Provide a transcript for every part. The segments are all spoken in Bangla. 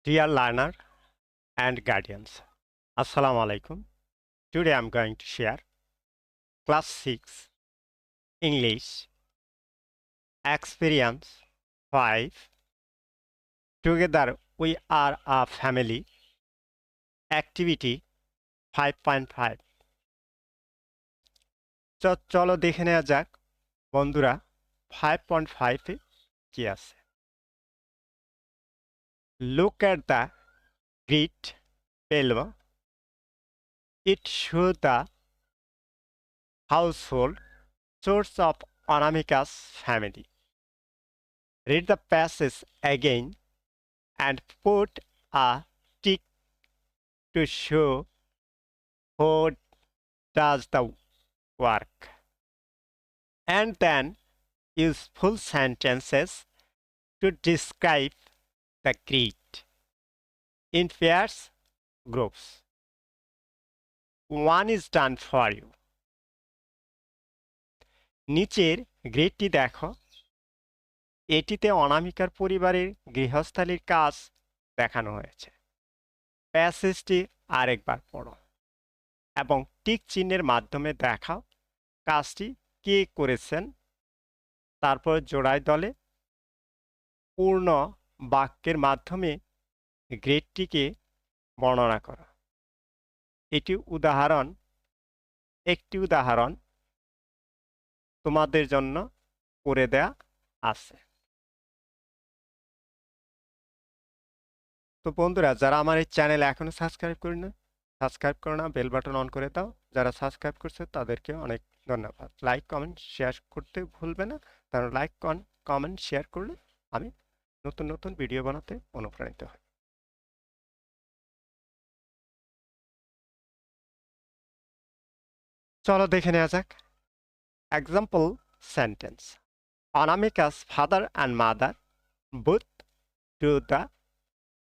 Dear learner and guardians, Assalamu alaikum. Today I'm going to share class 6 English experience 5. Together we are a family activity 5.5. চলো দেখে নেওয়া যাক বন্ধুরা 5.5 এ কি আছে। Look at the grid below. It shows the household source of Anamika's family. Read the passage again and put a tick to show who does the work. And then use full sentences to describe the grid in pairs groups. One is done for you. নিচের গ্রিডটি দেখো, এটিতে অনামিকার পরিবারের গৃহস্থালির কাজ দেখানো হয়েছে। প্যাসেজটি আরেকবার পড়ো এবং টিক চিহ্নের মাধ্যমে দেখাও কাজটি কে করেছেন। তারপর জোড়ায় দলে পূর্ণ বাক্যের মাধ্যমে গ্রেডটিকে বর্ণনা করো। একটি উদাহরণ তোমাদের জন্য করে দেয়া আছে। তো বন্ধুরা, যারা আমার এই চ্যানেল এখনো সাবস্ক্রাইব করো না, বেল বাটন অন করে দাও। যারা সাবস্ক্রাইব করছে তাদেরকে অনেক ধন্যবাদ। লাইক কমেন্ট শেয়ার করতে ভুলবে না, কারণ লাইক কমেন্ট শেয়ার করলে আমি নতুন নতুন ভিডিও বানাতে অনুপ্রাণিত হই। চলো দেখে নেওয়া যাক। এক্সাম্পল সেন্টেন্স: অনামিকা's father and mother both to the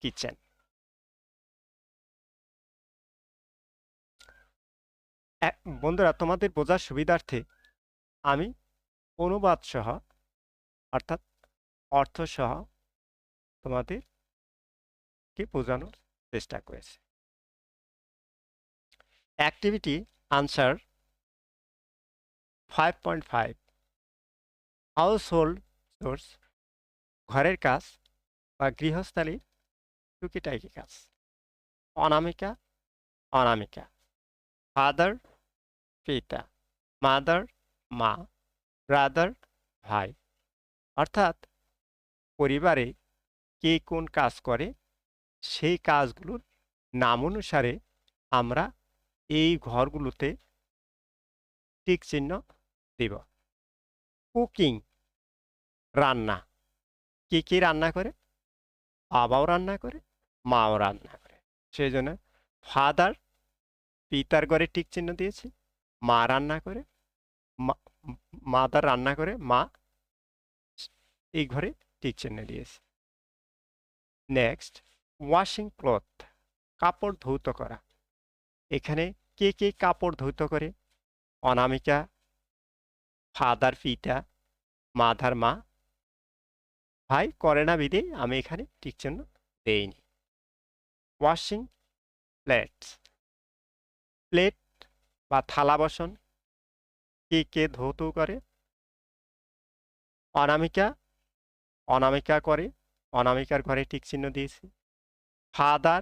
kitchen. বন্ধুরা, তোমাদের বোঝার সুবিধার্থে আমি অনুবাদ সহ অর্থাৎ অর্থ সহ তোমাদেরকে বোঝানোর চেষ্টা করেছি। অ্যাক্টিভিটি আনসার 5.5 হাউসহোল্ড সোর্স, ঘরের কাজ বা গৃহস্থালির টুকিটাকি কাজ। অনামিকা, ফাদার পিতা, মাদার মা, ব্রাদার ভাই। অর্থাৎ পরিবারে কে কোন কাজ করে সেই কাজগুলোর নাম অনুসারে আমরা এই ঘরগুলোতে টিক চিহ্ন দিব। কুকিং, রান্না, কে রান্না করে? বাবাও রান্না করে, মাও রান্না করে। সেই জন্য ফাদার পিতার ঘরে টিক চিহ্ন দিয়েছি, মা রান্না করে, মাদার রান্না করে, মা এই ঘরে টিক চিহ্ন দিয়েছি। নেক্সট, ওয়াশিং ক্লথ, কাপড় ধৌত করা। এখানে কে কাপড় ধৌত করে? অনামিকা, ফাদার পিতা, মাদার মা, ভাই করে না বিধে আমি এখানে টিক চিহ্ন দেইনি। ওয়াশিং প্লেটস, প্লেট বা থালা বাসন কে ধৌত করে? অনামিকা করে, অনামিকার ঘরে টিক চিহ্ন দিয়েছি। ফাদার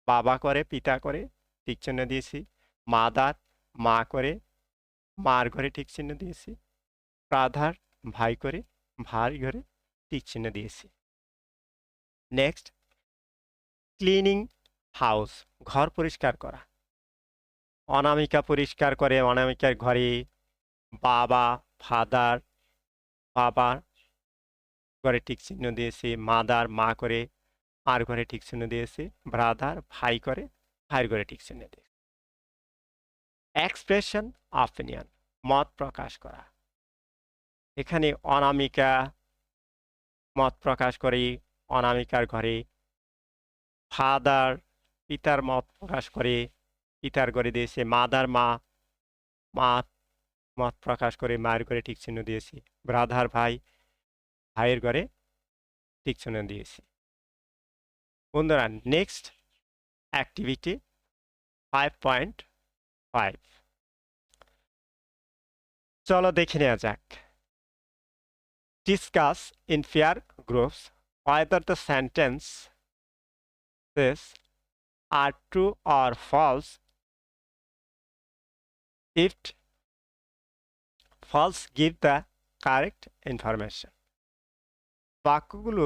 বাবা করে, পিতা করে, টিক চিহ্ন দিয়েছি। মাদার মা করে, মার ঘরে টিক চিহ্ন দিয়েছি। ব্রাদার ভাই করে, ভাই ঘরে টিক চিহ্ন দিয়েছি। নেক্সট, ক্লিনিং হাউস, ঘর পরিষ্কার করা। অনামিকা পরিষ্কার করে, অনামিকার ঘরে। ফাদার বাবার ঘরে টিক চিহ্ন দিয়েছি। মাদার মা করে, মার ঘরে টিক চিহ্ন দিয়েছি। ব্রাদার ভাই করে, ভাইয়ের ঘরে টিক চিহ্ন দিয়েছি। এক্সপ্রেশন অপিনিয়ন, মত প্রকাশ করা। এখানে অনামিকা মত প্রকাশ করে অনামিকার ঘরে। ফাদার পিতার মত প্রকাশ করে পিতার ঘরে দিয়েছে। মাদার মা মত প্রকাশ করে মায়ের ঘরে টিক চিহ্ন দিয়েছি। ব্রাদার ভাইয়ের ঘরে টিক চিহ্ন দিয়েছি। বন্ধুরা নেক্সট অ্যাক্টিভিটি 5.5 চলো দেখে নেওয়া যাক। Discuss in pair groups whether the sentences are true or false. If false, give the correct information. বাক্যগুলো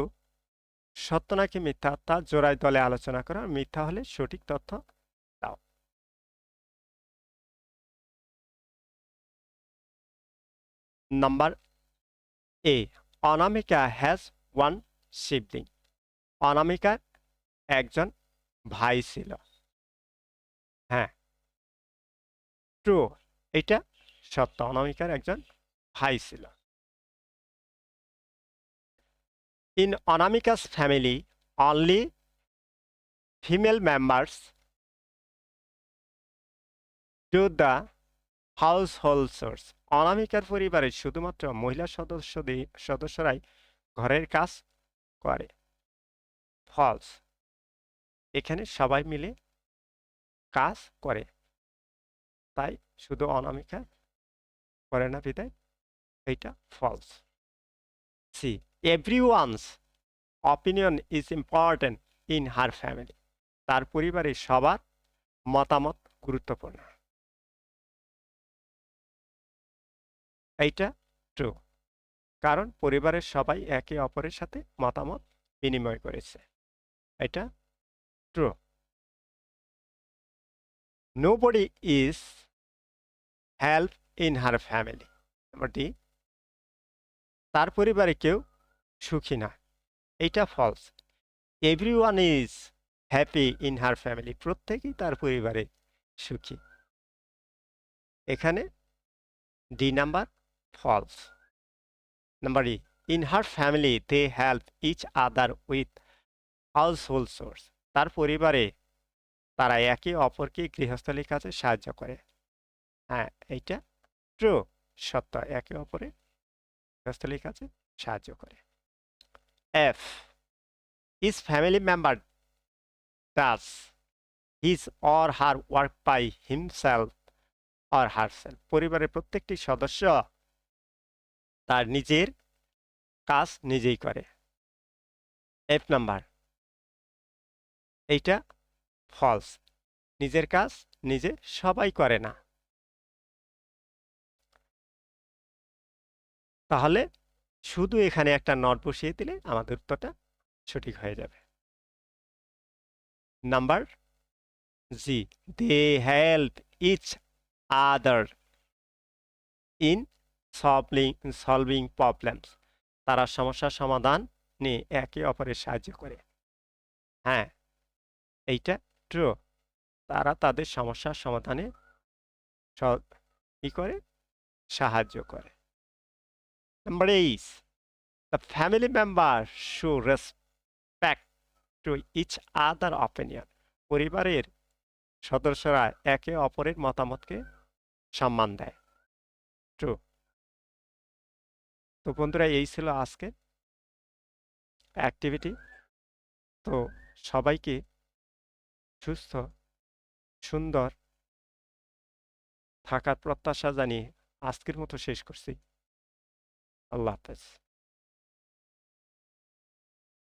সত্য নাকি মিথ্যা তা জোড়ায় দলে আলোচনা করা, মিথ্যা হলে সঠিক তথ্য দাও। Number A, Anamika has one sibling. অনামিকার একজন ভাই ছিল। হ্যাঁ, ট্রু, এটা সত্য, অনামিকার একজন ভাই ছিল। In Anamika's family only female members do the household chores. অনামিকার পরিবারের শুধুমাত্র মহিলা সদস্যরাই ঘরের কাজ করে। ফলস, এখানে সবাই মিলে কাজ করে, তাই শুধু অনামিকা করে না বিদায় এইটা false. See, everyone's opinion is important in her family. তার পরিবারের সবার মতামত গুরুত্বপূর্ণ। এইটা ট্রু, কারণ পরিবারের সবাই একে অপরের সাথে মতামত বিনিময় করেছে। এটা true. Nobody is help in her family. Number D, তার পরিবারে কেউ সুখী না। এইটা false. Everyone is happy in her family. প্রত্যেকেই তার পরিবারে সুখী। এখানে D number false. Number E, in her family they help each other with household chores. তার পরিবারে তারা একে অপরকে গৃহস্থলী কাজে সাহায্য করে। হ্যাঁ, এইটা ট্রু, সত্য, একে অপরের গৃহস্থলী কাজে সাহায্য করে। F, is family member does his or her work by himself or herself. পরিবারের প্রত্যেকটি সদস্য তার নিজের কাজ নিজেই করে। এফ নাম্বার, এইটা ফলস, নিজের কাজ নিজে সবাই করে না। তাহলে শুধু এখানে একটা নট বসিয়ে দিলে আমাদের উত্তরটা সঠিক হয়ে যাবে। Number G, they help each other in solving problems. তারা সমস্যার সমাধান নিয়ে একে অপরের সাহায্য করে। হ্যাঁ, এইটা ট্রু, তারা তাদের সমস্যার সমাধানে কি করে, সাহায্য করে। Number 8, the family members should respect to each other opinion. পরিবারের সদস্যরা একে অপরের মতামতকে সম্মান দেয়। ট্রু। তো বন্ধুরা, এই ছিল আজকে অ্যাক্টিভিটি। তো সবাইকে সুস্থ সুন্দর থাকার প্রত্যাশা জানিয়ে আজকের মতো শেষ করছি। আল্লাহ হাফেজ।